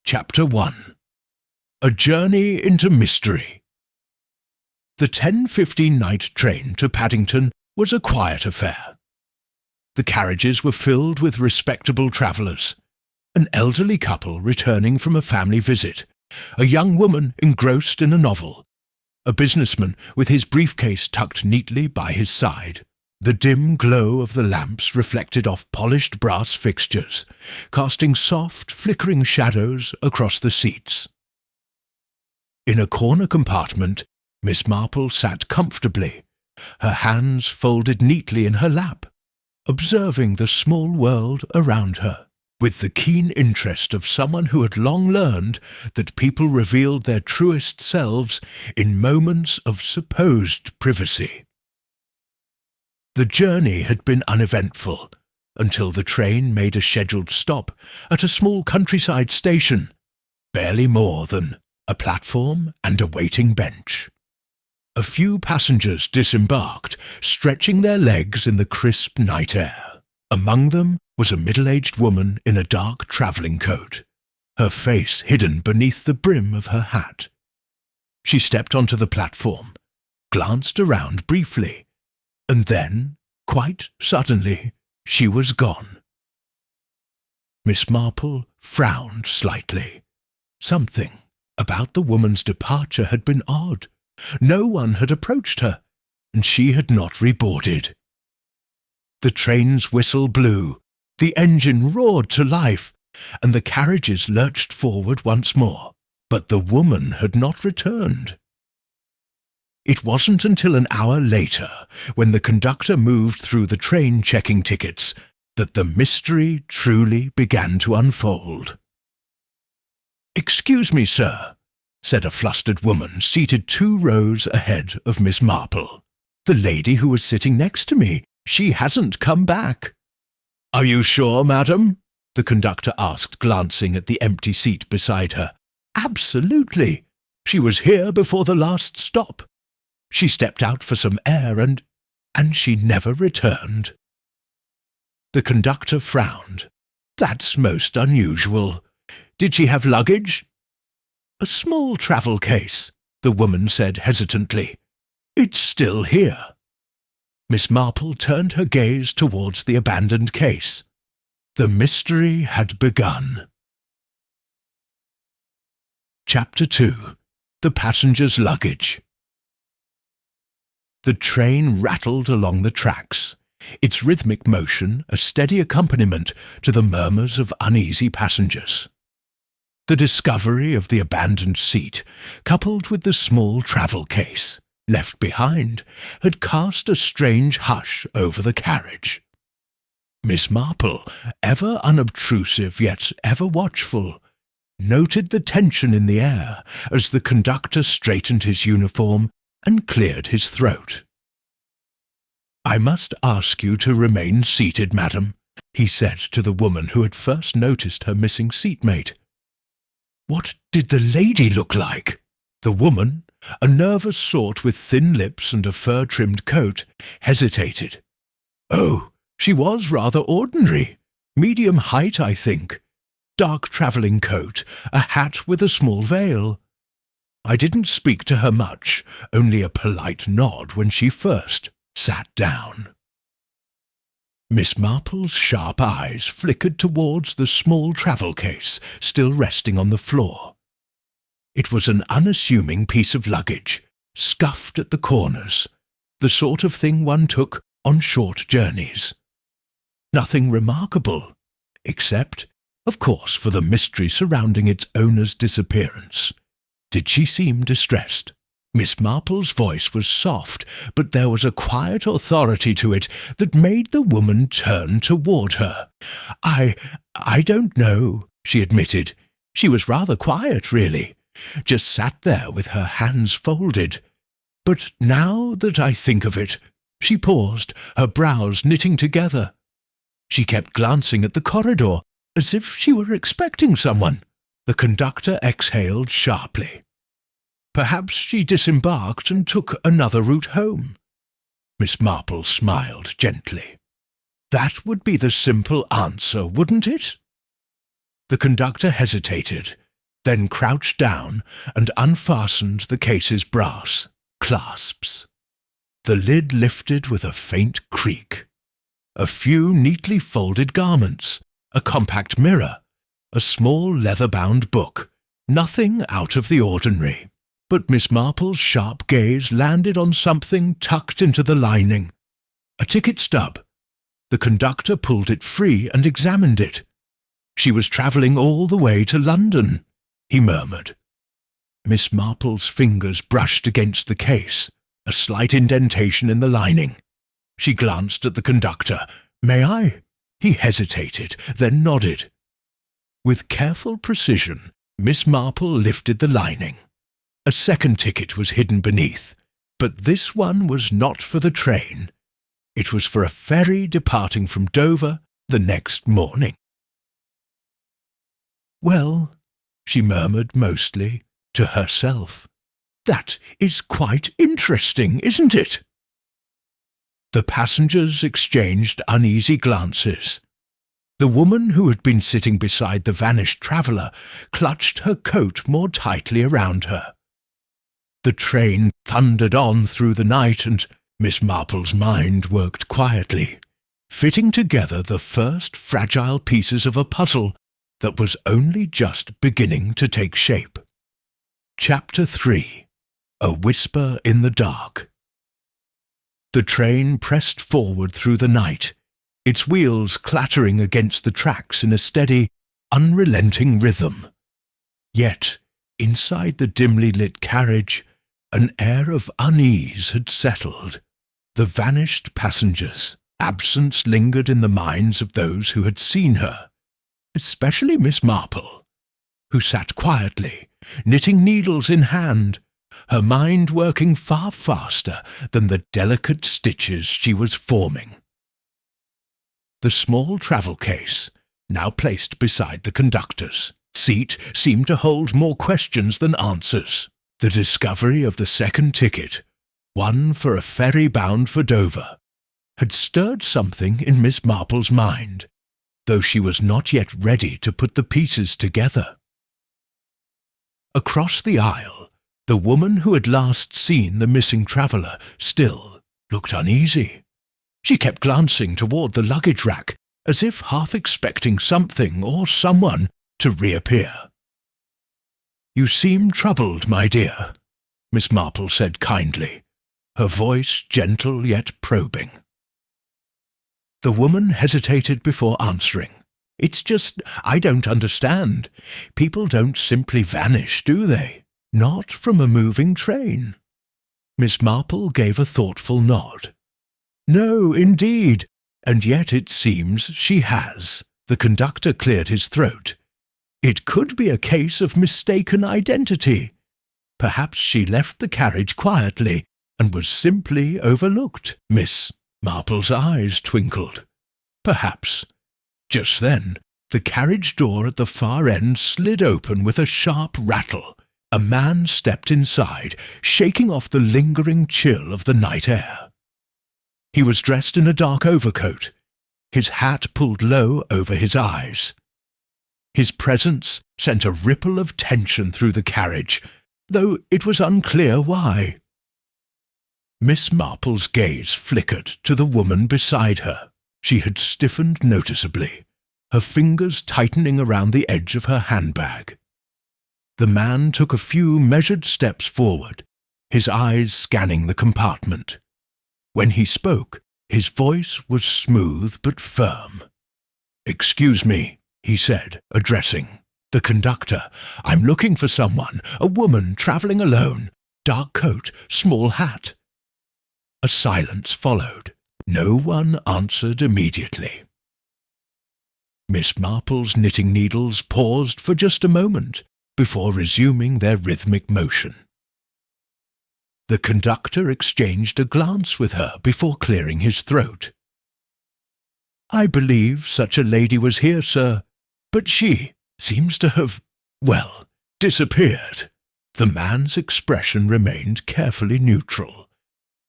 Chapter 1. A Journey into Mystery. The 10:15 night train to Paddington was a quiet affair. The carriages were filled with respectable travellers, an elderly couple returning from a family visit, a young woman engrossed in a novel, a businessman with his briefcase tucked neatly by his side. The dim glow of the lamps reflected off polished brass fixtures, casting soft, flickering shadows across the seats. In a corner compartment, Miss Marple sat comfortably, her hands folded neatly in her lap, observing the small world around her, with the keen interest of someone who had long learned that people revealed their truest selves in moments of supposed privacy. The journey had been uneventful until the train made a scheduled stop at a small countryside station, barely more than a platform and a waiting bench. A few passengers disembarked, stretching their legs in the crisp night air. Among them was a middle-aged woman in a dark travelling coat, her face hidden beneath the brim of her hat. She stepped onto the platform, glanced around briefly, and then, quite suddenly, she was gone. Miss Marple frowned slightly. Something about the woman's departure had been odd. No one had approached her, and she had not reboarded. The train's whistle blew, the engine roared to life, and the carriages lurched forward once more, but the woman had not returned. It wasn't until an hour later, when the conductor moved through the train checking tickets, that the mystery truly began to unfold. "Excuse me, sir," said a flustered woman seated 2 rows ahead of Miss Marple. "The lady who was sitting next to me, she hasn't come back." "Are you sure, madam?" the conductor asked, glancing at the empty seat beside her. "Absolutely. She was here before the last stop. She stepped out for some air and she never returned." The conductor frowned. "That's most unusual. Did she have luggage?" "A small travel case," the woman said hesitantly. "It's still here." Miss Marple turned her gaze towards the abandoned case. The mystery had begun. Chapter 2. The Passenger's Luggage. The train rattled along the tracks, its rhythmic motion a steady accompaniment to the murmurs of uneasy passengers. The discovery of the abandoned seat, coupled with the small travel case left behind, had cast a strange hush over the carriage. Miss Marple, ever unobtrusive yet ever watchful, noted the tension in the air as the conductor straightened his uniform and cleared his throat. "I must ask you to remain seated, madam," he said to the woman who had first noticed her missing seatmate. "What did the lady look like?" The woman, a nervous sort with thin lips and a fur-trimmed coat, hesitated. "Oh, she was rather ordinary. Medium height, I think. Dark travelling coat, a hat with a small veil. I didn't speak to her much, only a polite nod when she first sat down." Miss Marple's sharp eyes flickered towards the small travel case still resting on the floor. It was an unassuming piece of luggage, scuffed at the corners, the sort of thing one took on short journeys. Nothing remarkable, except, of course, for the mystery surrounding its owner's disappearance. Did she seem distressed? Miss Marple's voice was soft, but there was a quiet authority to it that made the woman turn toward her. I don't know," she admitted. "She was rather quiet, really. Just sat there with her hands folded. But now that I think of it," she paused, her brows knitting together. "She kept glancing at the corridor, as if she were expecting someone." The conductor exhaled sharply. "Perhaps she disembarked and took another route home." Miss Marple smiled gently. "That would be the simple answer, wouldn't it?" The conductor hesitated, then crouched down and unfastened the case's brass clasps. The lid lifted with a faint creak. A few neatly folded garments, a compact mirror, a small leather-bound book, nothing out of the ordinary. But Miss Marple's sharp gaze landed on something tucked into the lining. A ticket stub. The conductor pulled it free and examined it. She was travelling all the way to London, he murmured. Miss Marple's fingers brushed against the case, a slight indentation in the lining. She glanced at the conductor. "May I?" He hesitated, then nodded. With careful precision, Miss Marple lifted the lining. A second ticket was hidden beneath, but this one was not for the train. It was for a ferry departing from Dover the next morning. "Well," she murmured mostly, to herself, "that is quite interesting, isn't it?" The passengers exchanged uneasy glances. The woman who had been sitting beside the vanished traveller clutched her coat more tightly around her. The train thundered on through the night, and Miss Marple's mind worked quietly, fitting together the first fragile pieces of a puzzle that was only just beginning to take shape. Chapter 3. A Whisper in the Dark. The train pressed forward through the night, its wheels clattering against the tracks in a steady, unrelenting rhythm. Yet, inside the dimly lit carriage, an air of unease had settled. The vanished passengers' absence lingered in the minds of those who had seen her, especially Miss Marple, who sat quietly, knitting needles in hand, her mind working far faster than the delicate stitches she was forming. The small travel case, now placed beside the conductor's seat, seemed to hold more questions than answers. The discovery of the second ticket, one for a ferry bound for Dover, had stirred something in Miss Marple's mind, though she was not yet ready to put the pieces together. Across the aisle, the woman who had last seen the missing traveller still looked uneasy. She kept glancing toward the luggage rack, as if half expecting something or someone to reappear. "You seem troubled, my dear," Miss Marple said kindly, her voice gentle yet probing. The woman hesitated before answering. "It's just, I don't understand. People don't simply vanish, do they? Not from a moving train." Miss Marple gave a thoughtful nod. "No, indeed, and yet it seems she has." The conductor cleared his throat. "It could be a case of mistaken identity. Perhaps she left the carriage quietly and was simply overlooked." Miss Marple's eyes twinkled. "Perhaps." Just then, the carriage door at the far end slid open with a sharp rattle. A man stepped inside, shaking off the lingering chill of the night air. He was dressed in a dark overcoat, his hat pulled low over his eyes. His presence sent a ripple of tension through the carriage, though it was unclear why. Miss Marple's gaze flickered to the woman beside her. She had stiffened noticeably, her fingers tightening around the edge of her handbag. The man took a few measured steps forward, his eyes scanning the compartment. When he spoke, his voice was smooth but firm. "Excuse me," he said, addressing the conductor. "I'm looking for someone, a woman travelling alone, dark coat, small hat." A silence followed. No one answered immediately. Miss Marple's knitting needles paused for just a moment before resuming their rhythmic motion. The conductor exchanged a glance with her before clearing his throat. "I believe such a lady was here, sir, but she seems to have, well, disappeared." The man's expression remained carefully neutral,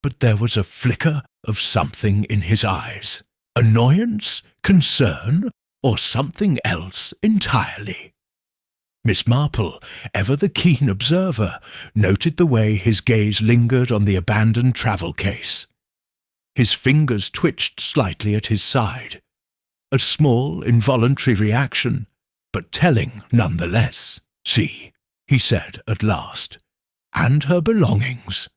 but there was a flicker of something in his eyes. Annoyance, concern, or something else entirely. Miss Marple, ever the keen observer, noted the way his gaze lingered on the abandoned travel case. His fingers twitched slightly at his side. A small, involuntary reaction, but telling nonetheless. "See," he said at last, "and her belongings."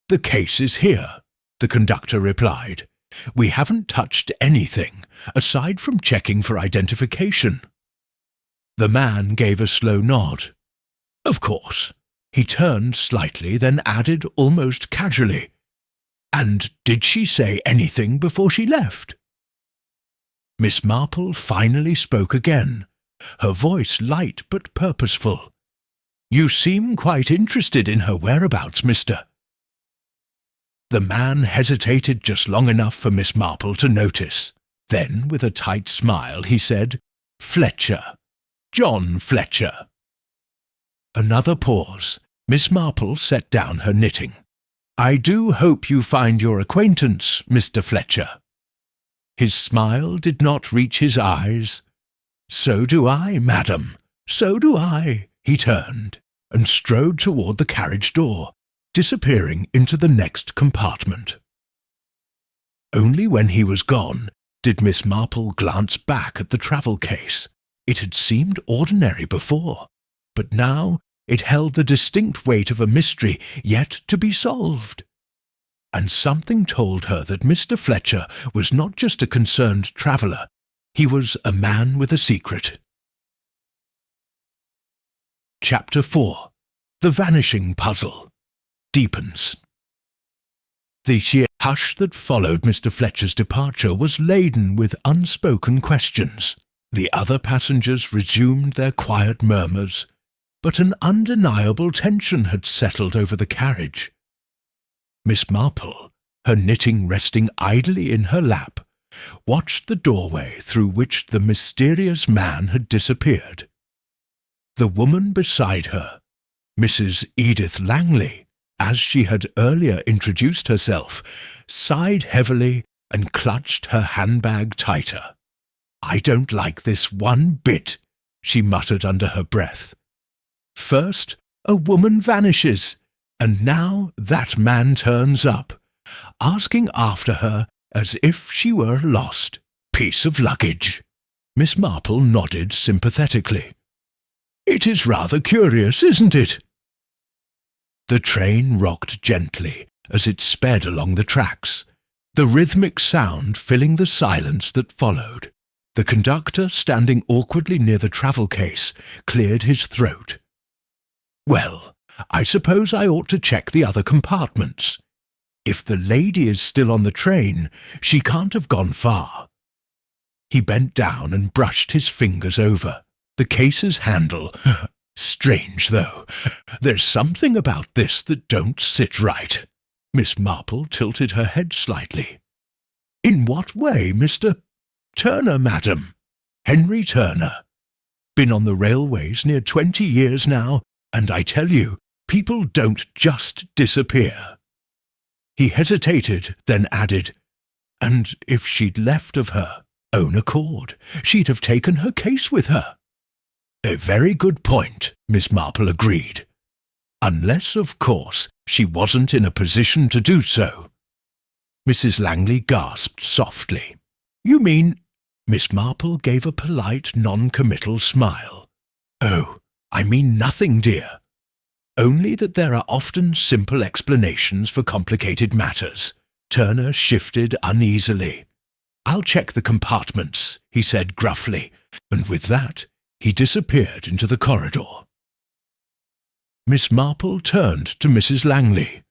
"The case is here," the conductor replied. "We haven't touched anything, aside from checking for identification." The man gave a slow nod. "Of course." He turned slightly, then added almost casually, "And did she say anything before she left?" Miss Marple finally spoke again, her voice light but purposeful. "You seem quite interested in her whereabouts, mister." The man hesitated just long enough for Miss Marple to notice. Then, with a tight smile, he said, "Fletcher. John Fletcher." Another pause. Miss Marple set down her knitting. "I do hope you find your acquaintance, Mr. Fletcher." His smile did not reach his eyes. "So do I, madam, so do I." He turned and strode toward the carriage door, disappearing into the next compartment. Only when he was gone did Miss Marple glance back at the travel case. It had seemed ordinary before, but now it held the distinct weight of a mystery yet to be solved. And something told her that Mr. Fletcher was not just a concerned traveller, he was a man with a secret. Chapter 4. The Vanishing Puzzle deepens. The sheer hush that followed Mr. Fletcher's departure was laden with unspoken questions. The other passengers resumed their quiet murmurs, but an undeniable tension had settled over the carriage. Miss Marple, her knitting resting idly in her lap, watched the doorway through which the mysterious man had disappeared. The woman beside her, Mrs. Edith Langley, as she had earlier introduced herself, sighed heavily and clutched her handbag tighter. "I don't like this one bit," she muttered under her breath. "First, a woman vanishes, and now that man turns up, asking after her as if she were a lost piece of luggage." Miss Marple nodded sympathetically. "It is rather curious, isn't it?" The train rocked gently as it sped along the tracks, the rhythmic sound filling the silence that followed. The conductor, standing awkwardly near the travel case, cleared his throat. "Well, I suppose I ought to check the other compartments. If the lady is still on the train, she can't have gone far." He bent down and brushed his fingers over the case's handle. "Strange, though. There's something about this that don't sit right." Miss Marple tilted her head slightly. "In what way, Mr. Turner, madam?" "Henry Turner. Been on the railways near 20 years now, and I tell you, people don't just disappear." He hesitated, then added, "And if she'd left of her own accord, she'd have taken her case with her." "A very good point," Miss Marple agreed. "Unless, of course, she wasn't in a position to do so." Mrs. Langley gasped softly. "You mean—" Miss Marple gave a polite, non-committal smile. "Oh, I mean nothing, dear. Only that there are often simple explanations for complicated matters." Turner shifted uneasily. "I'll check the compartments," he said gruffly, and with that he disappeared into the corridor. Miss Marple turned to Mrs. Langley.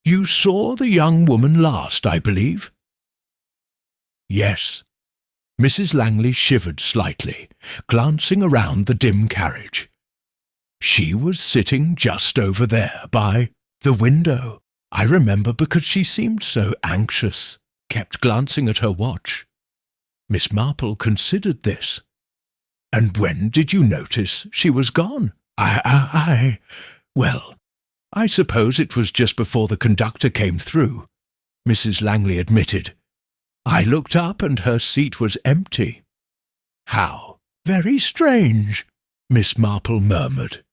"You saw the young woman last, I believe?" "Yes." Mrs. Langley shivered slightly, glancing around the dim carriage. "She was sitting just over there by the window. I remember because she seemed so anxious, kept glancing at her watch." Miss Marple considered this. "And when did you notice she was gone?" Well, I suppose it was just before the conductor came through," Mrs. Langley admitted. "I looked up and her seat was empty." "How very strange." Miss Marple murmured.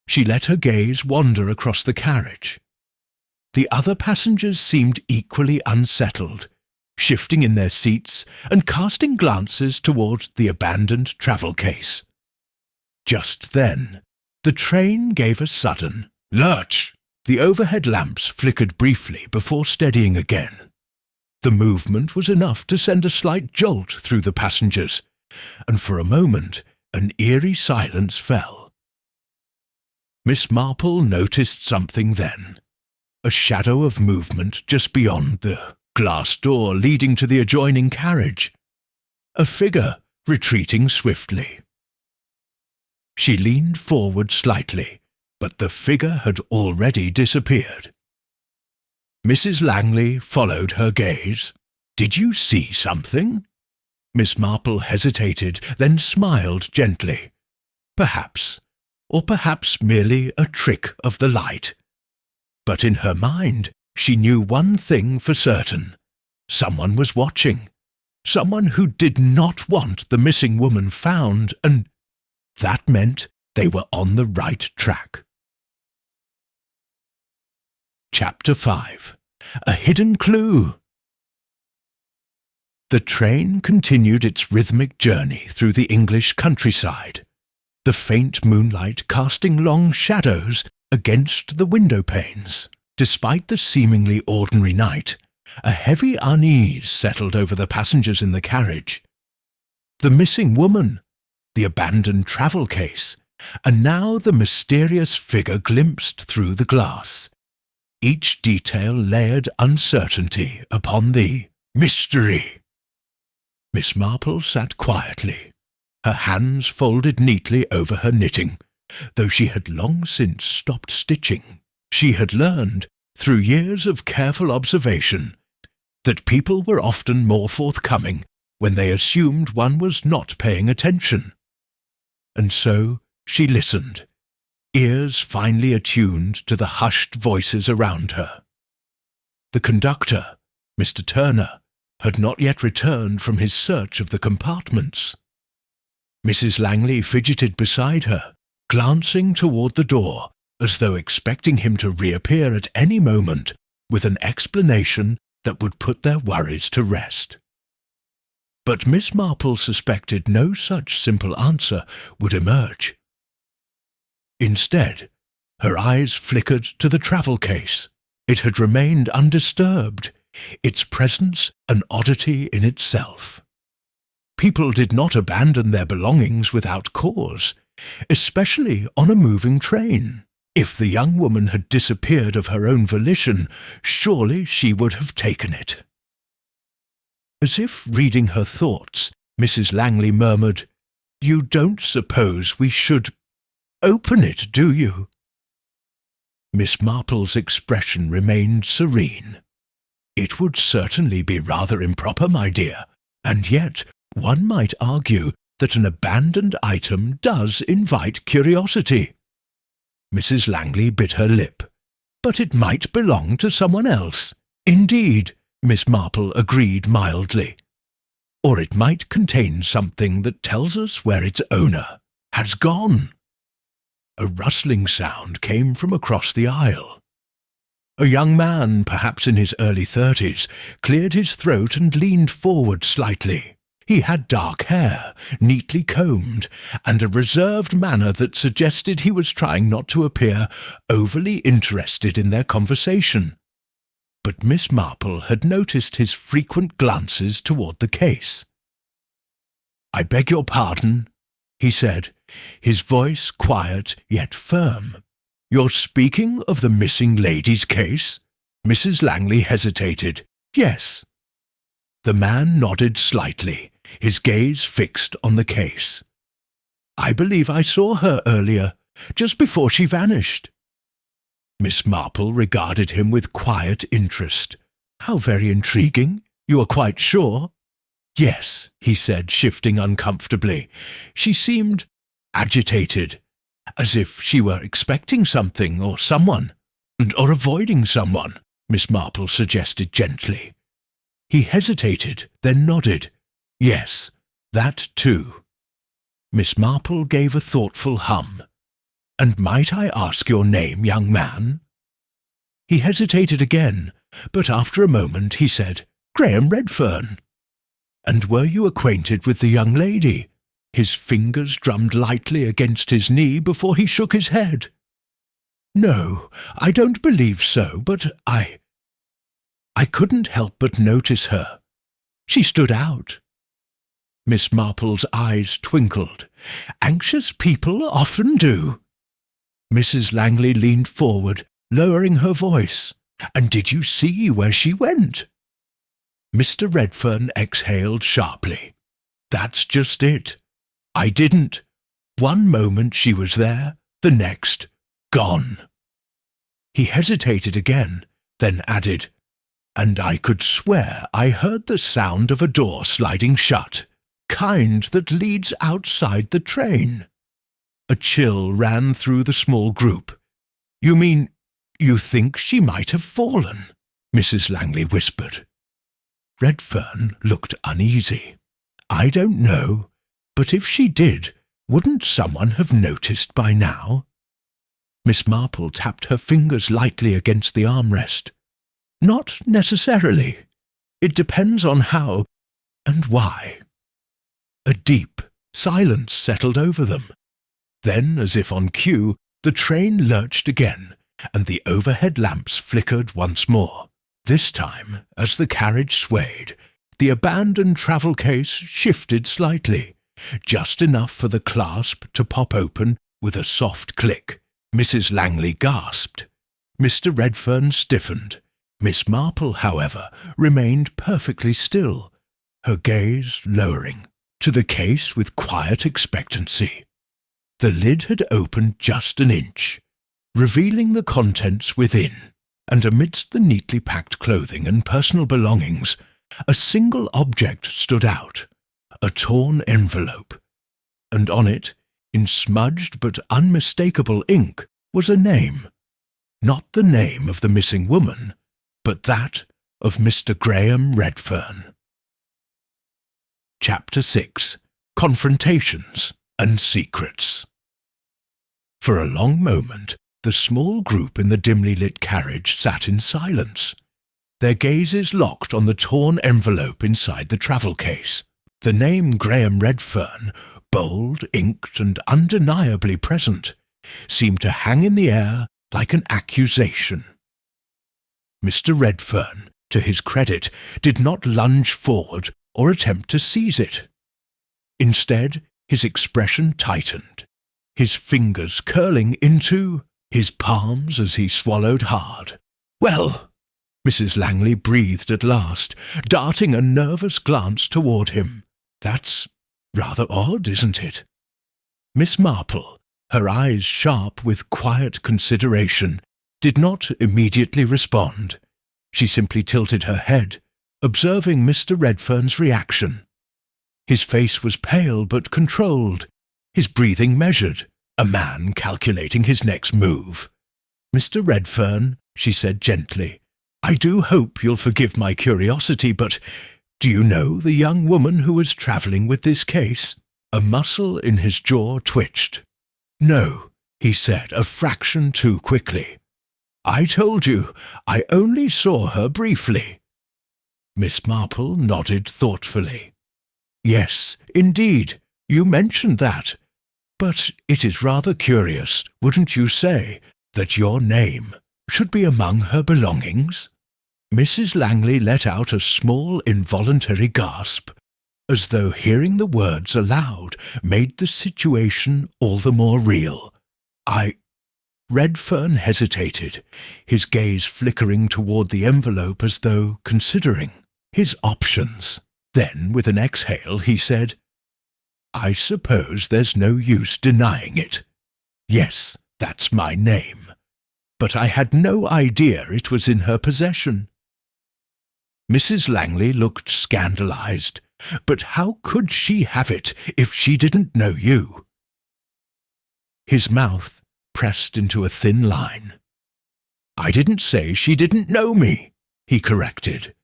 She let her gaze wander across the carriage. The other passengers seemed equally unsettled, shifting in their seats and casting glances towards the abandoned travel case. Just then, the train gave a sudden lurch. The overhead lamps flickered briefly before steadying again. The movement was enough to send a slight jolt through the passengers, and for a moment an eerie silence fell. Miss Marple noticed something then. A shadow of movement just beyond the glass door leading to the adjoining carriage. A figure retreating swiftly. She leaned forward slightly, but the figure had already disappeared. Mrs. Langley followed her gaze. "Did you see something?" Miss Marple hesitated, then smiled gently. Perhaps, or perhaps merely a trick of the light. But in her mind, she knew one thing for certain. Someone was watching. Someone who did not want the missing woman found, and that meant they were on the right track. Chapter 5. A Hidden Clue. The train continued its rhythmic journey through the English countryside, the faint moonlight casting long shadows against the window panes. Despite the seemingly ordinary night, a heavy unease settled over the passengers in the carriage. The missing woman, the abandoned travel case, and now the mysterious figure glimpsed through the glass. Each detail layered uncertainty upon the mystery. Miss Marple sat quietly, her hands folded neatly over her knitting, though she had long since stopped stitching. She had learned, through years of careful observation, that people were often more forthcoming when they assumed one was not paying attention. And so she listened, ears finely attuned to the hushed voices around her. The conductor, Mr. Turner, had not yet returned from his search of the compartments. Mrs. Langley fidgeted beside her, glancing toward the door, as though expecting him to reappear at any moment with an explanation that would put their worries to rest. But Miss Marple suspected no such simple answer would emerge. Instead, her eyes flickered to the travel case. It had remained undisturbed, its presence an oddity in itself. People did not abandon their belongings without cause, especially on a moving train. If the young woman had disappeared of her own volition, surely she would have taken it. As if reading her thoughts, Mrs. Langley murmured, "You don't suppose we should open it, do you?" Miss Marple's expression remained serene. "It would certainly be rather improper, my dear, and yet one might argue that an abandoned item does invite curiosity." Mrs. Langley bit her lip. "But it might belong to someone else." "Indeed," Miss Marple agreed mildly. "Or it might contain something that tells us where its owner has gone." A rustling sound came from across the aisle. A young man, perhaps in his early 30s, cleared his throat and leaned forward slightly. He had dark hair, neatly combed, and a reserved manner that suggested he was trying not to appear overly interested in their conversation. But Miss Marple had noticed his frequent glances toward the case. "I beg your pardon," he said, his voice quiet yet firm. "You're speaking of the missing lady's case?" Mrs. Langley hesitated. "Yes." The man nodded slightly, his gaze fixed on the case. "I believe I saw her earlier, just before she vanished." Miss Marple regarded him with quiet interest. "How very intriguing. You are quite sure?" "Yes," he said, shifting uncomfortably. "She seemed agitated, as if she were expecting something or someone, or avoiding someone," Miss Marple suggested gently. He hesitated, then nodded. "Yes, that too." Miss Marple gave a thoughtful hum. "And might I ask your name, young man?" He hesitated again, but after a moment he said, "Graham Redfern." "And were you acquainted with the young lady?" His fingers drummed lightly against his knee before he shook his head. "No, I don't believe so, but I couldn't help but notice her. She stood out." Miss Marple's eyes twinkled. "Anxious people often do." Mrs. Langley leaned forward, lowering her voice. "And did you see where she went?" Mr. Redfern exhaled sharply. "That's just it. I didn't. One moment she was there, the next, gone." He hesitated again, then added, "And I could swear I heard the sound of a door sliding shut, kind that leads outside the train." A chill ran through the small group. "You mean, you think she might have fallen?" Mrs. Langley whispered. Redfern looked uneasy. "I don't know, but if she did, wouldn't someone have noticed by now?" Miss Marple tapped her fingers lightly against the armrest. "Not necessarily. It depends on how and why." A deep silence settled over them. Then, as if on cue, the train lurched again, and the overhead lamps flickered once more. This time, as the carriage swayed, the abandoned travel case shifted slightly, just enough for the clasp to pop open with a soft click. Mrs. Langley gasped. Mr. Redfern stiffened. Miss Marple, however, remained perfectly still, her gaze lowering to the case with quiet expectancy. The lid had opened just an inch, revealing the contents within, and amidst the neatly packed clothing and personal belongings, a single object stood out, a torn envelope, and on it, in smudged but unmistakable ink, was a name. Not the name of the missing woman, but that of Mr. Graham Redfern. Chapter 6. Confrontations and Secrets. For a long moment, the small group in the dimly lit carriage sat in silence, their gazes locked on the torn envelope inside the travel case. The name Graham Redfern, bold, inked, and undeniably present, seemed to hang in the air like an accusation. Mr. Redfern, to his credit, did not lunge forward or attempt to seize it. Instead, his expression tightened, his fingers curling into his palms as he swallowed hard. "Well," Mrs. Langley breathed at last, darting a nervous glance toward him. "That's rather odd, isn't it?" Miss Marple, her eyes sharp with quiet consideration, did not immediately respond. She simply tilted her head, observing Mr. Redfern's reaction. His face was pale but controlled, his breathing measured, a man calculating his next move. "Mr. Redfern," she said gently, "I do hope you'll forgive my curiosity, but do you know the young woman who was travelling with this case?" A muscle in his jaw twitched. "No," he said, a fraction too quickly. "I told you, I only saw her briefly." Miss Marple nodded thoughtfully. "Yes, indeed, you mentioned that. But it is rather curious, wouldn't you say, that your name should be among her belongings?" Mrs. Langley let out a small involuntary gasp, as though hearing the words aloud made the situation all the more real. Redfern hesitated, his gaze flickering toward the envelope as though considering his options. Then, with an exhale, he said, "I suppose there's no use denying it. Yes, that's my name. But I had no idea it was in her possession." Mrs. Langley looked scandalized. "But how could she have it if she didn't know you?" His mouth pressed into a thin line. "I didn't say she didn't know me," he corrected.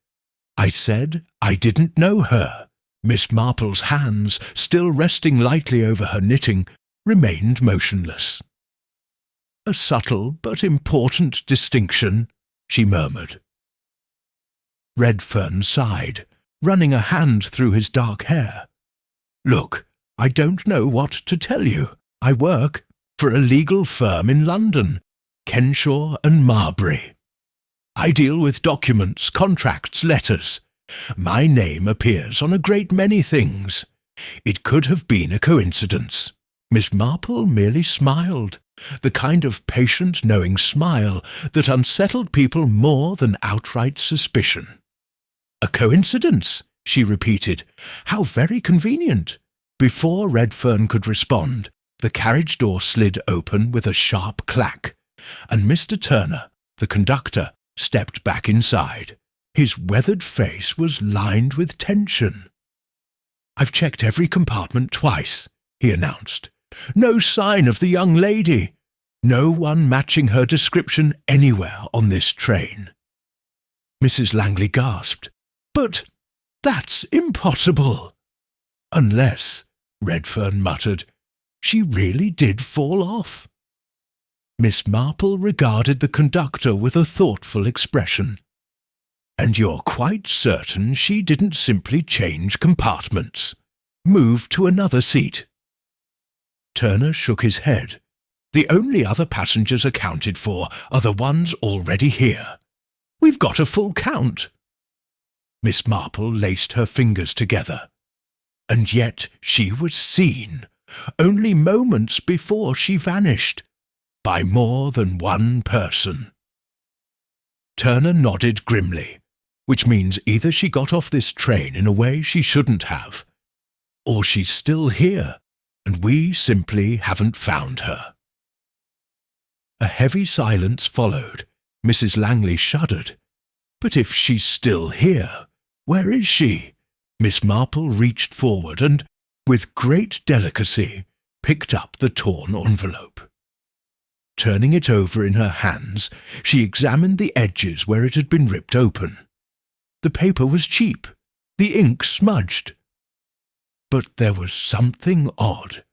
"I said I didn't know her," Miss Marple's hands, still resting lightly over her knitting, remained motionless. "A subtle but important distinction," she murmured. Redfern sighed, running a hand through his dark hair. "Look, I don't know what to tell you. I work for a legal firm in London, Kenshaw and Marbury. I deal with documents, contracts, letters. My name appears on a great many things. It could have been a coincidence." Miss Marple merely smiled, the kind of patient, knowing smile that unsettled people more than outright suspicion. "A coincidence?" she repeated. "How very convenient." Before Redfern could respond, the carriage door slid open with a sharp clack, and Mr. Turner, the conductor, stepped back inside. His weathered face was lined with tension. "I've checked every compartment twice," he announced. "No sign of the young lady. No one matching her description anywhere on this train." Mrs. Langley gasped. "But that's impossible." "Unless," Redfern muttered, "she really did fall off." Miss Marple regarded the conductor with a thoughtful expression. "And you're quite certain she didn't simply change compartments? Move to another seat?" Turner shook his head. "The only other passengers accounted for are the ones already here. We've got a full count." Miss Marple laced her fingers together. And yet she was seen, only moments before she vanished, by more than one person. Turner nodded grimly, which means either she got off this train in a way she shouldn't have, or she's still here, and we simply haven't found her. A heavy silence followed. Mrs. Langley shuddered. "But if she's still here, where is she?" Miss Marple reached forward and, with great delicacy, picked up the torn envelope. Turning it over in her hands, she examined the edges where it had been ripped open. The paper was cheap, the ink smudged. But there was something odd,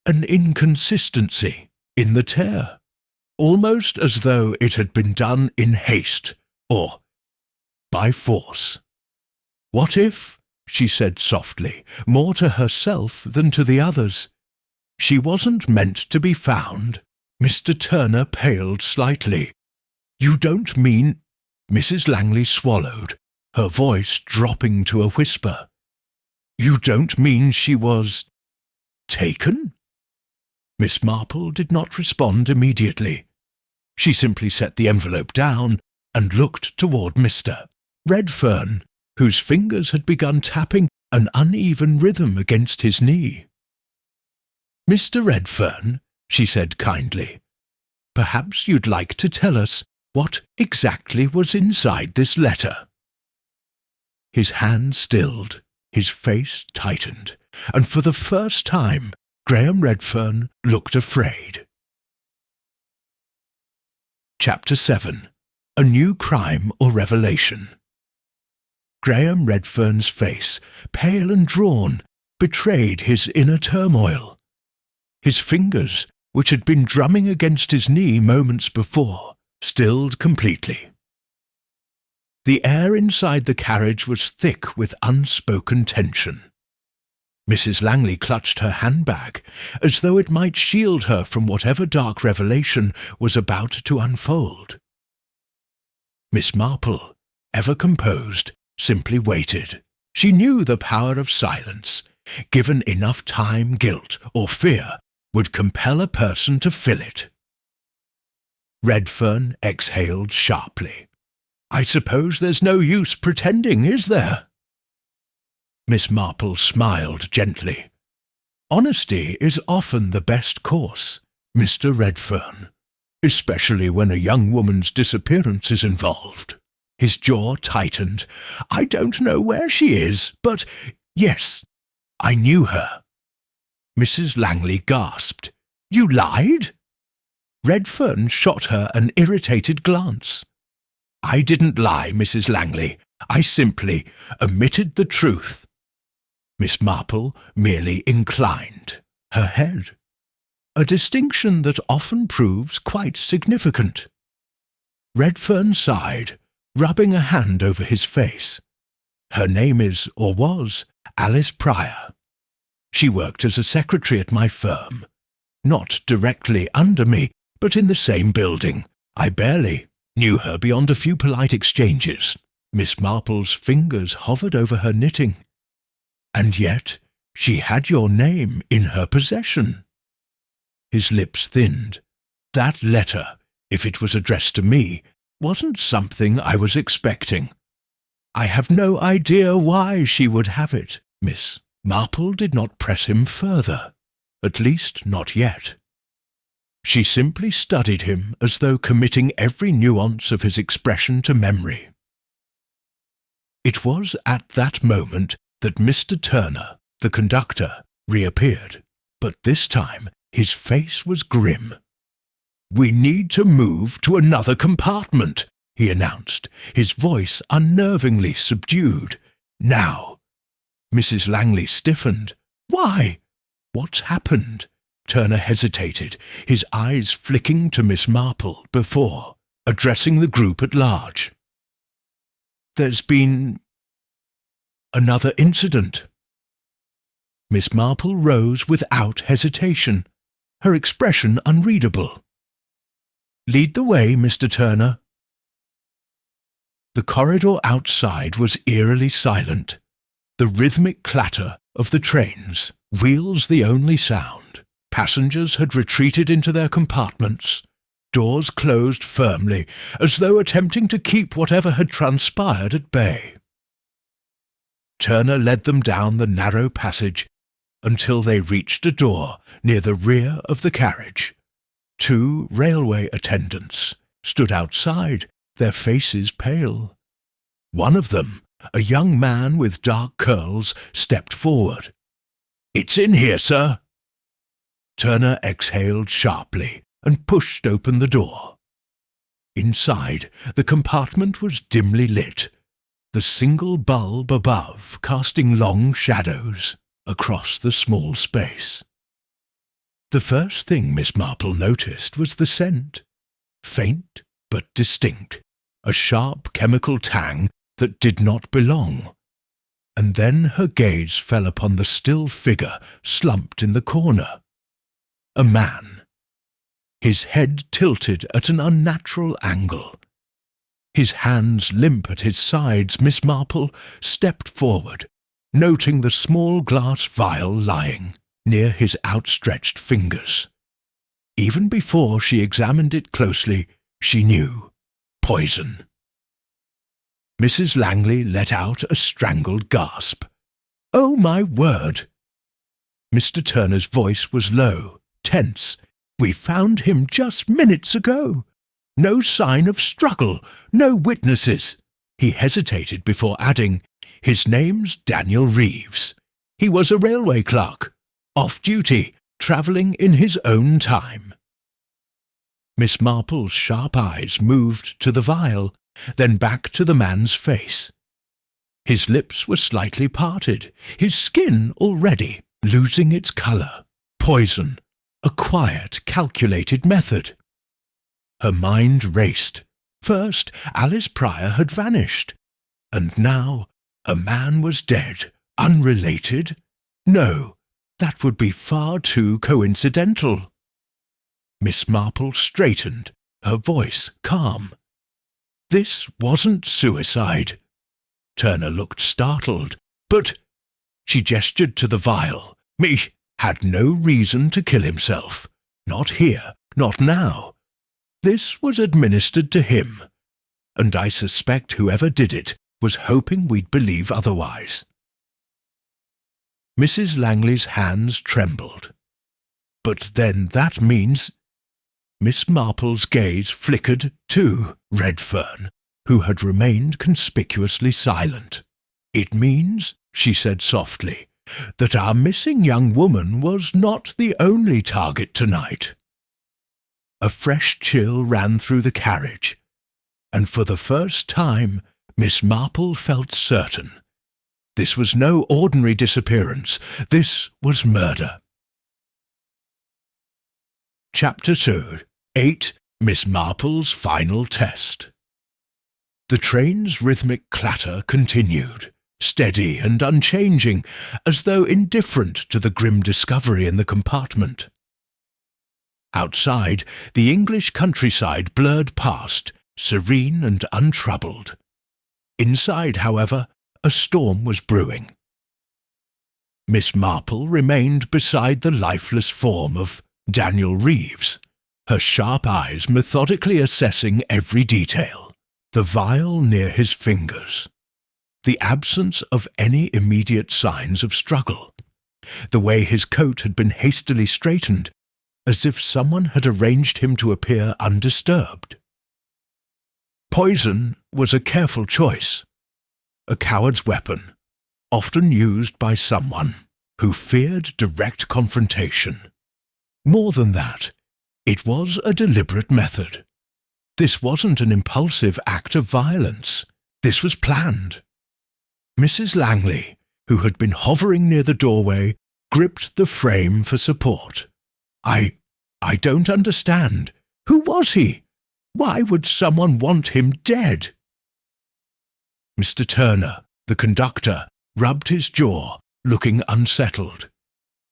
an inconsistency, in the tear, almost as though it had been done in haste, or by force. "What if," she said softly, more to herself than to the others, "she wasn't meant to be found?" Mr. Turner paled slightly. "You don't mean—" Mrs. Langley swallowed, her voice dropping to a whisper. "You don't mean she was taken?" Miss Marple did not respond immediately. She simply set the envelope down and looked toward Mr. Redfern, whose fingers had begun tapping an uneven rhythm against his knee. "Mr. Redfern," she said kindly, "perhaps you'd like to tell us what exactly was inside this letter." His hand stilled, his face tightened, and for the first time Graham Redfern looked afraid. Chapter 7. A New Crime or Revelation. Graham Redfern's face, pale and drawn, betrayed his inner turmoil. His fingers, which had been drumming against his knee moments before, stilled completely. The air inside the carriage was thick with unspoken tension. Mrs. Langley clutched her handbag, as though it might shield her from whatever dark revelation was about to unfold. Miss Marple, ever composed, simply waited. She knew the power of silence. Given enough time, guilt or fear would compel a person to fill it. Redfern exhaled sharply. "I suppose there's no use pretending, is there?" Miss Marple smiled gently. "Honesty is often the best course, Mr. Redfern, especially when a young woman's disappearance is involved." His jaw tightened. "I don't know where she is, but yes, I knew her." Mrs. Langley gasped. "You lied?" Redfern shot her an irritated glance. "I didn't lie, Mrs. Langley. I simply omitted the truth." Miss Marple merely inclined her head, a distinction that often proves quite significant. Redfern sighed, rubbing a hand over his face. Her name is, or was, Alice Pryor. She worked as a secretary at my firm. Not directly under me, but in the same building. I barely knew her beyond a few polite exchanges. Miss Marple's fingers hovered over her knitting. And yet she had your name in her possession. His lips thinned. That letter, if it was addressed to me, wasn't something I was expecting. I have no idea why she would have it. Miss Marple did not press him further, at least not yet. She simply studied him as though committing every nuance of his expression to memory. It was at that moment that Mr. Turner, the conductor, reappeared, but this time his face was grim. "We need to move to another compartment," he announced, his voice unnervingly subdued. "Now." Mrs. Langley stiffened. "Why? What's happened?" Turner hesitated, his eyes flicking to Miss Marple before addressing the group at large. "There's been another incident." Miss Marple rose without hesitation, her expression unreadable. "Lead the way, Mr. Turner." The corridor outside was eerily silent, the rhythmic clatter of the trains, wheels the only sound. Passengers had retreated into their compartments, doors closed firmly, as though attempting to keep whatever had transpired at bay. Turner led them down the narrow passage until they reached a door near the rear of the carriage. Two railway attendants stood outside, their faces pale. One of them, a young man with dark curls, stepped forward. "It's in here, sir." Turner exhaled sharply and pushed open the door. Inside, the compartment was dimly lit, the single bulb above casting long shadows across the small space. The first thing Miss Marple noticed was the scent, faint but distinct, a sharp chemical tang that did not belong. And then her gaze fell upon the still figure slumped in the corner. A man, his head tilted at an unnatural angle. His hands limp at his sides, Miss Marple stepped forward, noting the small glass vial lying near his outstretched fingers. Even before she examined it closely, she knew. Poison. Mrs. Langley let out a strangled gasp. "Oh, my word!" Mr. Turner's voice was low, tense. "We found him just minutes ago. No sign of struggle, no witnesses." He hesitated before adding, "His name's Daniel Reeves. He was a railway clerk, off duty, travelling in his own time." Miss Marple's sharp eyes moved to the vial, then back to the man's face. His lips were slightly parted, his skin already losing its colour. Poison, a quiet, calculated method. Her mind raced. First, Alice Pryor had vanished, and now a man was dead, unrelated. No, that would be far too coincidental. Miss Marple straightened, her voice calm. This wasn't suicide. Turner looked startled. "But—" She gestured to the vial. "Me had no reason to kill himself. Not here, not now. This was administered to him, and I suspect whoever did it was hoping we'd believe otherwise." Mrs. Langley's hands trembled. "But then that means—" Miss Marple's gaze flickered to Redfern, who had remained conspicuously silent. "It means," she said softly, "that our missing young woman was not the only target tonight." A fresh chill ran through the carriage, and for the first time Miss Marple felt certain This was no ordinary disappearance. This was murder. Chapter 2. 8. Miss Marple's Final Test. The train's rhythmic clatter continued, steady and unchanging, as though indifferent to the grim discovery in the compartment. Outside, the English countryside blurred past, serene and untroubled. Inside, however, a storm was brewing. Miss Marple remained beside the lifeless form of Daniel Reeves, her sharp eyes methodically assessing every detail, the vial near his fingers, the absence of any immediate signs of struggle, the way his coat had been hastily straightened, as if someone had arranged him to appear undisturbed. Poison was a careful choice, a coward's weapon, often used by someone who feared direct confrontation. More than that, it was a deliberate method. This wasn't an impulsive act of violence. This was planned. Mrs. Langley, who had been hovering near the doorway, gripped the frame for support. I don't understand. Who was he? Why would someone want him dead? Mr. Turner, the conductor, rubbed his jaw, looking unsettled.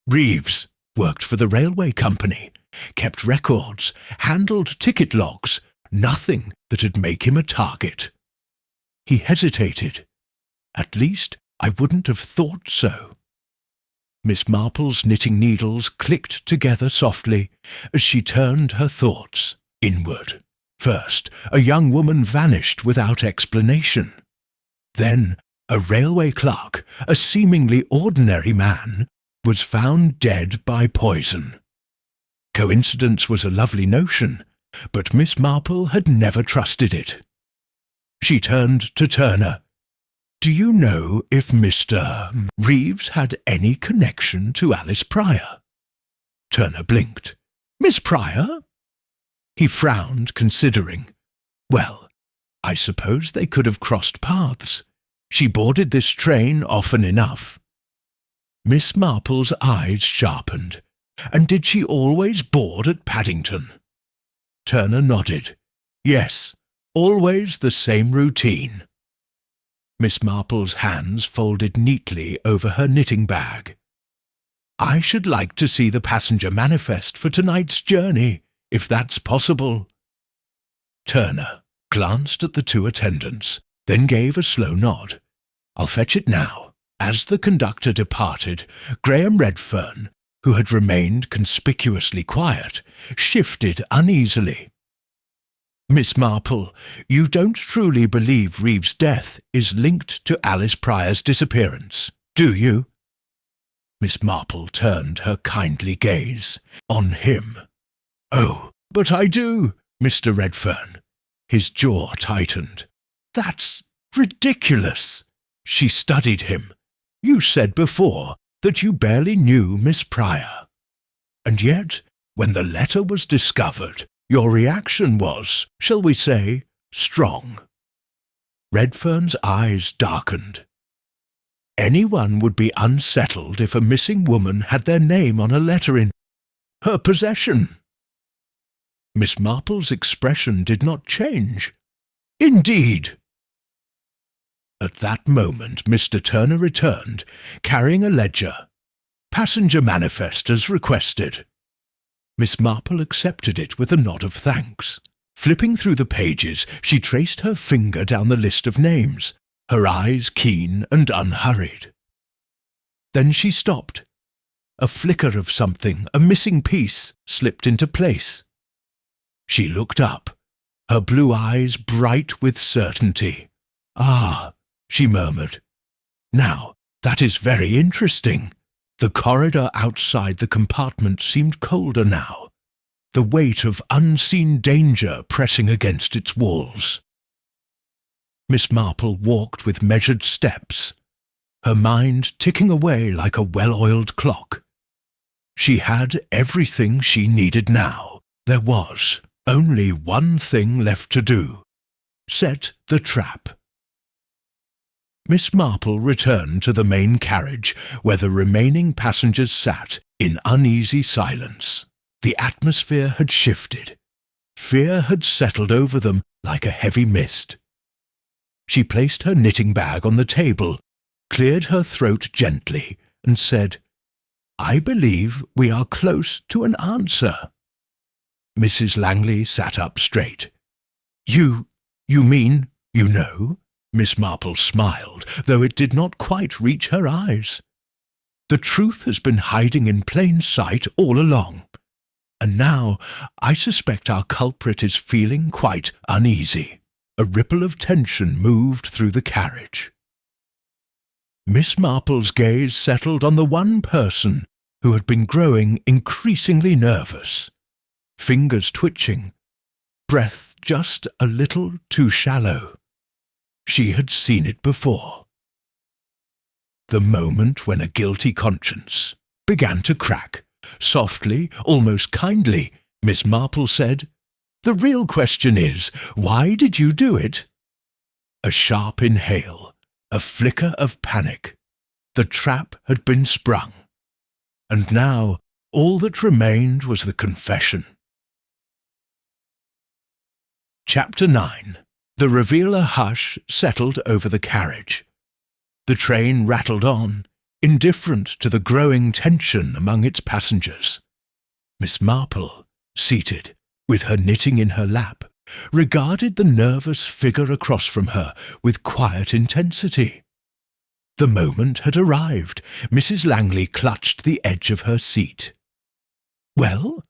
Reeves worked for the railway company, kept records, handled ticket logs, nothing that'd make him a target. He hesitated. At least I wouldn't have thought so. Miss Marple's knitting needles clicked together softly as she turned her thoughts inward. First, a young woman vanished without explanation. Then, a railway clerk, a seemingly ordinary man, was found dead by poison. Coincidence was a lovely notion, but Miss Marple had never trusted it. She turned to Turner. "Do you know if Mr. Reeves had any connection to Alice Pryor?" Turner blinked. "Miss Pryor?" He frowned, considering. "Well, I suppose they could have crossed paths. She boarded this train often enough." Miss Marple's eyes sharpened. "And did she always board at Paddington?" Turner nodded. "Yes, always the same routine." Miss Marple's hands folded neatly over her knitting bag. "I should like to see the passenger manifest for tonight's journey, if that's possible." Turner glanced at the two attendants, then gave a slow nod. "I'll fetch it now." As the conductor departed, Graham Redfern, who had remained conspicuously quiet, shifted uneasily. "Miss Marple, you don't truly believe Reeves' death is linked to Alice Pryor's disappearance, do you?" Miss Marple turned her kindly gaze on him. "Oh, but I do, Mr. Redfern." His jaw tightened. "That's ridiculous." She studied him. "You said before that you barely knew Miss Pryor. And yet, when the letter was discovered, your reaction was, shall we say, strong." Redfern's eyes darkened. "Anyone would be unsettled if a missing woman had their name on a letter in her possession." Miss Marple's expression did not change. "Indeed." At that moment Mr. Turner returned, carrying a ledger. "Passenger manifest as requested." Miss Marple accepted it with a nod of thanks. Flipping through the pages, she traced her finger down the list of names, her eyes keen and unhurried. Then she stopped. A flicker of something, a missing piece, slipped into place. She looked up, her blue eyes bright with certainty. "Ah," she murmured. "Now, that is very interesting." The corridor outside the compartment seemed colder now, the weight of unseen danger pressing against its walls. Miss Marple walked with measured steps, her mind ticking away like a well-oiled clock. She had everything she needed now. There was only one thing left to do: set the trap. Miss Marple returned to the main carriage, where the remaining passengers sat in uneasy silence. The atmosphere had shifted. Fear had settled over them like a heavy mist. She placed her knitting bag on the table, cleared her throat gently, and said, "I believe we are close to an answer." Mrs. Langley sat up straight. You mean, you know?" Miss Marple smiled, though it did not quite reach her eyes. "The truth has been hiding in plain sight all along, and now I suspect our culprit is feeling quite uneasy." A ripple of tension moved through the carriage. Miss Marple's gaze settled on the one person who had been growing increasingly nervous, fingers twitching, breath just a little too shallow. She had seen it before. The moment when a guilty conscience began to crack. Softly, almost kindly, Miss Marple said, "The real question is, why did you do it?" A sharp inhale, a flicker of panic. The trap had been sprung, and now all that remained was the confession. Chapter 9. The revealer hush settled over the carriage. The train rattled on, indifferent to the growing tension among its passengers. Miss Marple, seated, with her knitting in her lap, regarded the nervous figure across from her with quiet intensity. The moment had arrived. Mrs. Langley clutched the edge of her seat. "Well,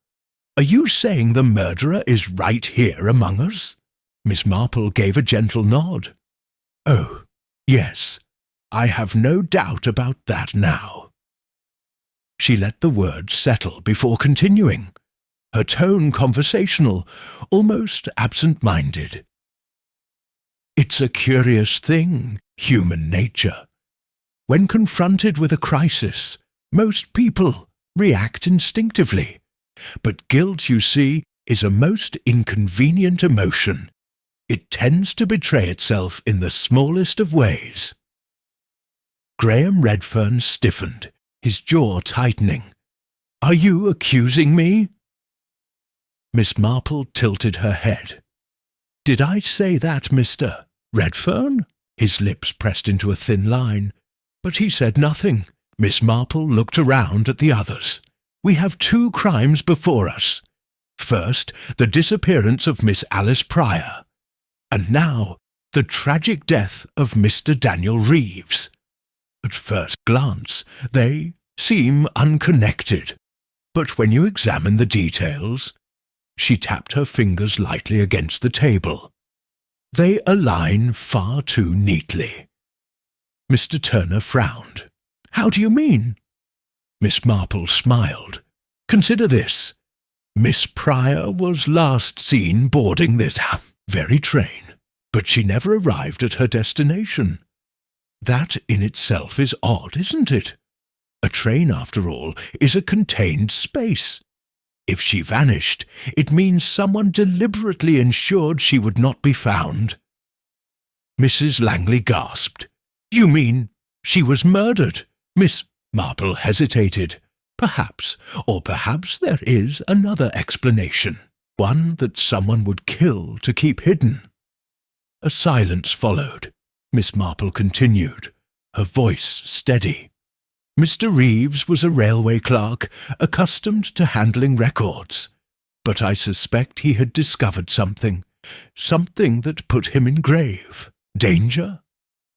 are you saying the murderer is right here among us?" Miss Marple gave a gentle nod. "Oh, yes, I have no doubt about that now." She let the words settle before continuing, her tone conversational, almost absent-minded. "It's a curious thing, human nature. When confronted with a crisis, most people react instinctively. But guilt, you see, is a most inconvenient emotion. It tends to betray itself in the smallest of ways." Graham Redfern stiffened, his jaw tightening. "Are you accusing me?" Miss Marple tilted her head. "Did I say that, Mr. Redfern?" His lips pressed into a thin line, but he said nothing. Miss Marple looked around at the others. "We have two crimes before us. First, the disappearance of Miss Alice Pryor, and now the tragic death of Mr. Daniel Reeves. At first glance, they seem unconnected, but when you examine the details," she tapped her fingers lightly against the table, "they align far too neatly." Mr. Turner frowned. "How do you mean?" Miss Marple smiled. "Consider this. Miss Pryor was last seen boarding this very train, but she never arrived at her destination. That in itself is odd, isn't it? A train, after all, is a contained space. If she vanished, it means someone deliberately ensured she would not be found." Mrs. Langley gasped. "You mean she was murdered?" Miss Marple hesitated. "Perhaps, or perhaps there is another explanation, one that someone would kill to keep hidden." A silence followed. Miss Marple continued, her voice steady. "Mr. Reeves was a railway clerk, accustomed to handling records, but I suspect he had discovered something that put him in grave danger."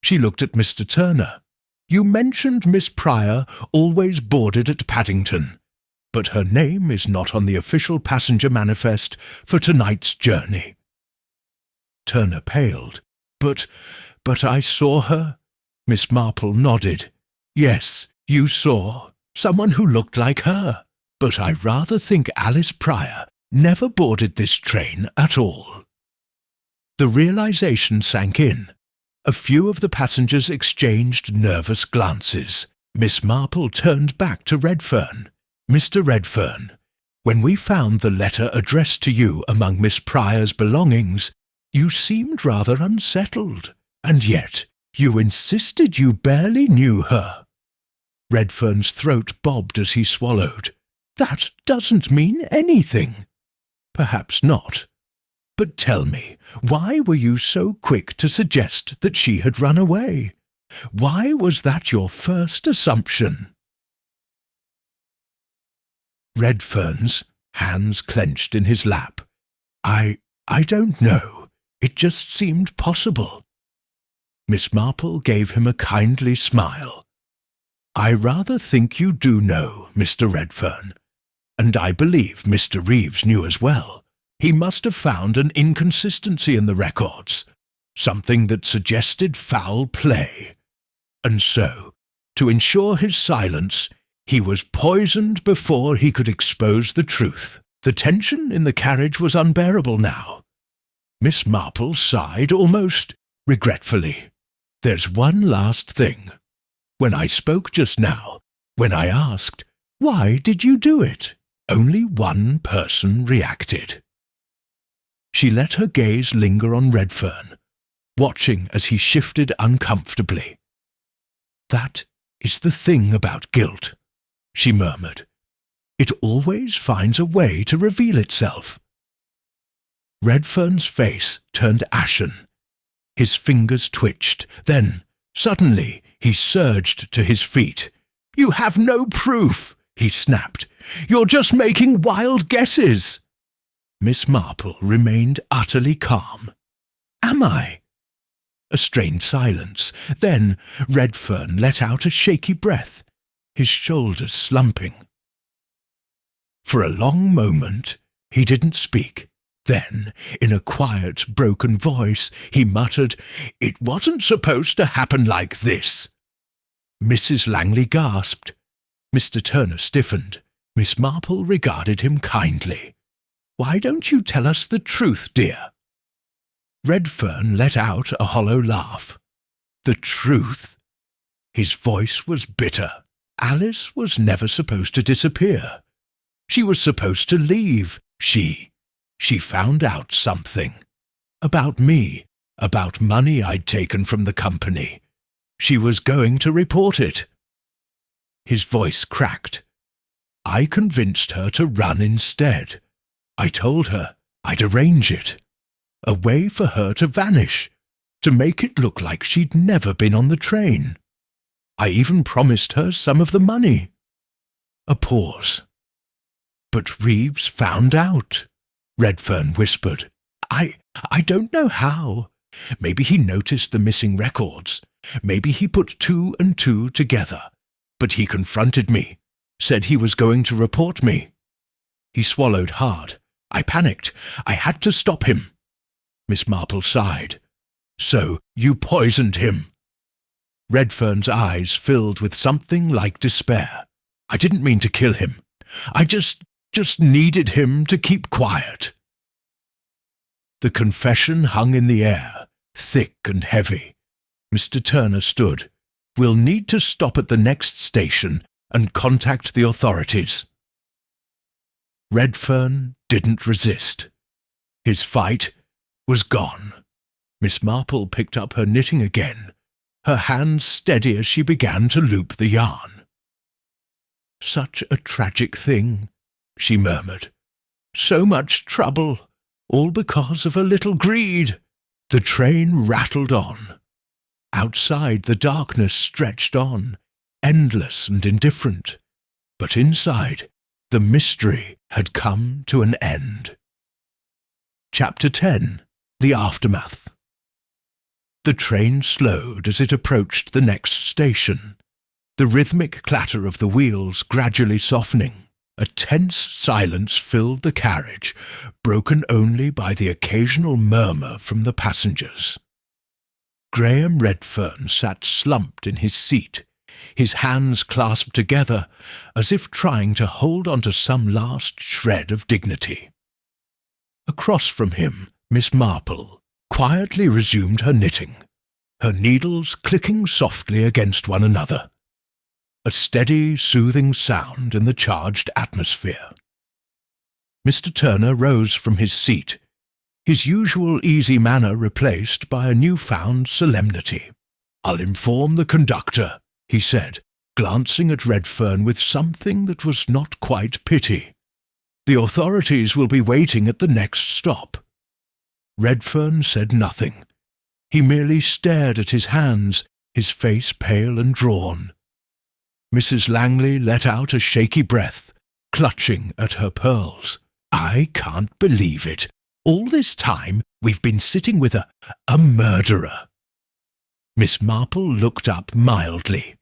She looked at Mr. Turner. "You mentioned Miss Pryor always boarded at Paddington, but her name is not on the official passenger manifest for tonight's journey." Turner paled. But I saw her." Miss Marple nodded. "Yes, you saw someone who looked like her, but I rather think Alice Pryor never boarded this train at all." The realization sank in. A few of the passengers exchanged nervous glances. Miss Marple turned back to Redfern. "Mr. Redfern, when we found the letter addressed to you among Miss Pryor's belongings, you seemed rather unsettled, and yet You insisted you barely knew her. Redfern's throat bobbed as he swallowed. That doesn't mean anything. Perhaps not. But tell me, why were you so quick to suggest that she had run away? Why was that your first assumption? Redfern's hands clenched in his lap. I don't know. It just seemed possible. Miss Marple gave him a kindly smile. I rather think you do know, Mr. Redfern. And I believe Mr. Reeves knew as well. He must have found an inconsistency in the records, something that suggested foul play. And so, to ensure his silence, he was poisoned before he could expose the truth. The tension in the carriage was unbearable now. Miss Marple sighed almost regretfully. There's one last thing. When I spoke just now, when I asked, why did you do it? Only one person reacted. She let her gaze linger on Redfern, watching as he shifted uncomfortably. That is the thing about guilt, she murmured. It always finds a way to reveal itself. Redfern's face turned ashen. His fingers twitched. Then, suddenly, he surged to his feet. You have no proof, he snapped. You're just making wild guesses. Miss Marple remained utterly calm. Am I? A strained silence. Then Redfern let out a shaky breath, his shoulders slumping. For a long moment he didn't speak. Then, in a quiet, broken voice, he muttered, It wasn't supposed to happen like this. Mrs. Langley gasped. Mr. Turner stiffened. Miss Marple regarded him kindly. Why don't you tell us the truth, dear? Redfern let out a hollow laugh. The truth? His voice was bitter. Alice was never supposed to disappear. She was supposed to leave. She found out something. About me, about money I'd taken from the company. She was going to report it. His voice cracked. I convinced her to run instead. I told her I'd arrange it. A way for her to vanish, to make it look like she'd never been on the train. I even promised her some of the money. A pause. But Reeves found out, Redfern whispered. I don't know how. Maybe he noticed the missing records. Maybe he put two and two together. But he confronted me, said he was going to report me. He swallowed hard. I panicked. I had to stop him. Miss Marple sighed. So you poisoned him. Redfern's eyes filled with something like despair. I didn't mean to kill him. I just needed him to keep quiet. The confession hung in the air, thick and heavy. Mr. Turner stood. We'll need to stop at the next station and contact the authorities. Redfern didn't resist. His fight was gone. Miss Marple picked up her knitting again, her hands steady as she began to loop the yarn. Such a tragic thing, she murmured. So much trouble, all because of a little greed. The train rattled on. Outside, the darkness stretched on, endless and indifferent. But inside, the mystery had come to an end. Chapter 10. The Aftermath. The train slowed as it approached the next station, the rhythmic clatter of the wheels gradually softening. A tense silence filled the carriage, broken only by the occasional murmur from the passengers. Graham Redfern sat slumped in his seat, his hands clasped together, as if trying to hold on to some last shred of dignity. Across from him, Miss Marple quietly resumed her knitting, her needles clicking softly against one another. A steady, soothing sound in the charged atmosphere. Mr. Turner rose from his seat, his usual easy manner replaced by a newfound solemnity. "I'll inform the conductor," he said, glancing at Redfern with something that was not quite pity. "The authorities will be waiting at the next stop." Redfern said nothing. He merely stared at his hands, his face pale and drawn. Mrs. Langley let out a shaky breath, clutching at her pearls. "I can't believe it. All this time we've been sitting with a murderer." Miss Marple looked up mildly.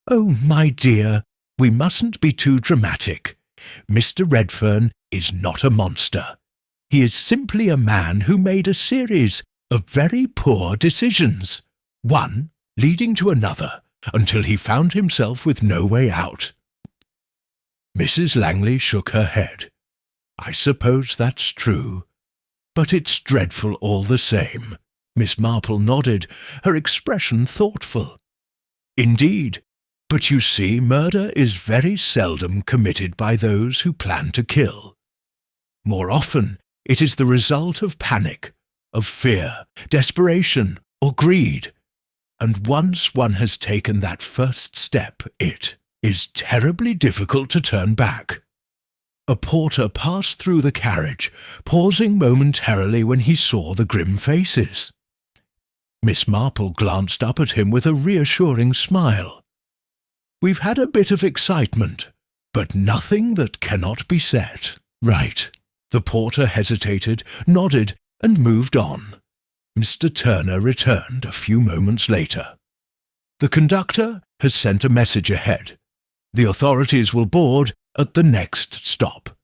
"Oh, my dear, we mustn't be too dramatic. Mr. Redfern is not a monster. He is simply a man who made a series of very poor decisions, one leading to another, until he found himself with no way out." Mrs. Langley shook her head. "I suppose that's true. But it's dreadful all the same." Miss Marple nodded, her expression thoughtful. "Indeed, but you see, murder is very seldom committed by those who plan to kill. More often, it is the result of panic, of fear, desperation, or greed. And once one has taken that first step, it is terribly difficult to turn back." A porter passed through the carriage, pausing momentarily when he saw the grim faces. Miss Marple glanced up at him with a reassuring smile. "We've had a bit of excitement, but nothing that cannot be set right." The porter hesitated, nodded, and moved on. Mr. Turner returned a few moments later. "The conductor has sent a message ahead. The authorities will board at the next stop."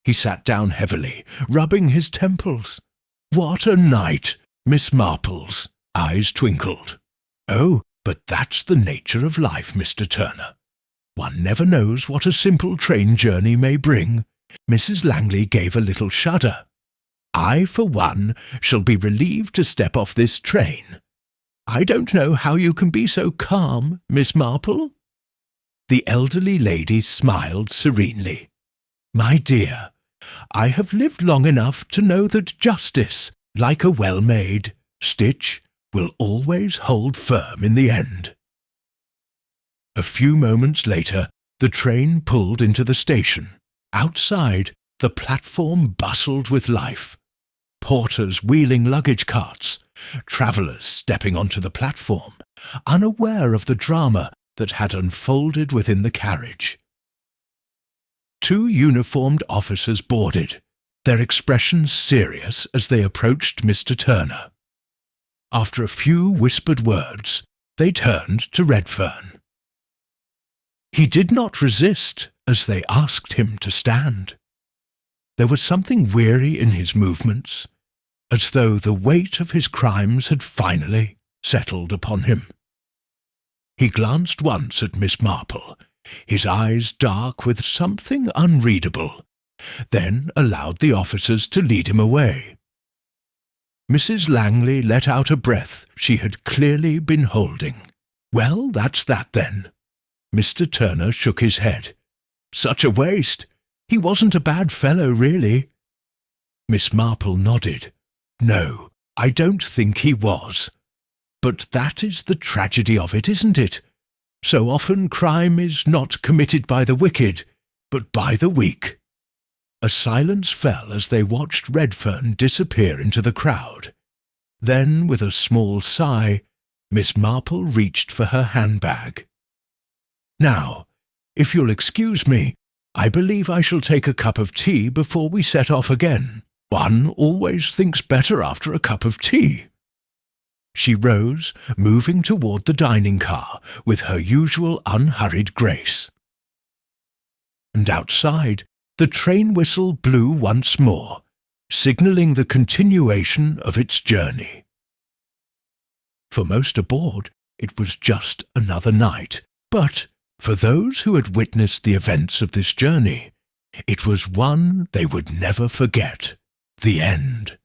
He sat down heavily, rubbing his temples. "What a night!" Miss Marple's eyes twinkled. "Oh, but that's the nature of life, Mr. Turner. One never knows what a simple train journey may bring." Mrs. Langley gave a little shudder. "I, for one, shall be relieved to step off this train. I don't know how you can be so calm, Miss Marple." The elderly lady smiled serenely. "My dear, I have lived long enough to know that justice, like a well-made stitch, will always hold firm in the end." A few moments later, the train pulled into the station. Outside, the platform bustled with life. Porters wheeling luggage carts, travellers stepping onto the platform, unaware of the drama that had unfolded within the carriage. Two uniformed officers boarded, their expressions serious as they approached Mr. Turner. After a few whispered words, they turned to Redfern. He did not resist as they asked him to stand. There was something weary in his movements, as though the weight of his crimes had finally settled upon him. He glanced once at Miss Marple, his eyes dark with something unreadable, then allowed the officers to lead him away. Mrs. Langley let out a breath she had clearly been holding. "Well, that's that then." Mr. Turner shook his head. "Such a waste. He wasn't a bad fellow, really." Miss Marple nodded. "No, I don't think he was. But that is the tragedy of it, isn't it? So often crime is not committed by the wicked, but by the weak." A silence fell as they watched Redfern disappear into the crowd. Then, with a small sigh, Miss Marple reached for her handbag. "Now, if you'll excuse me, I believe I shall take a cup of tea before we set off again. One always thinks better after a cup of tea." She rose, moving toward the dining car with her usual unhurried grace. And outside, the train whistle blew once more, signalling the continuation of its journey. For most aboard, it was just another night, but for those who had witnessed the events of this journey, it was one they would never forget. The end.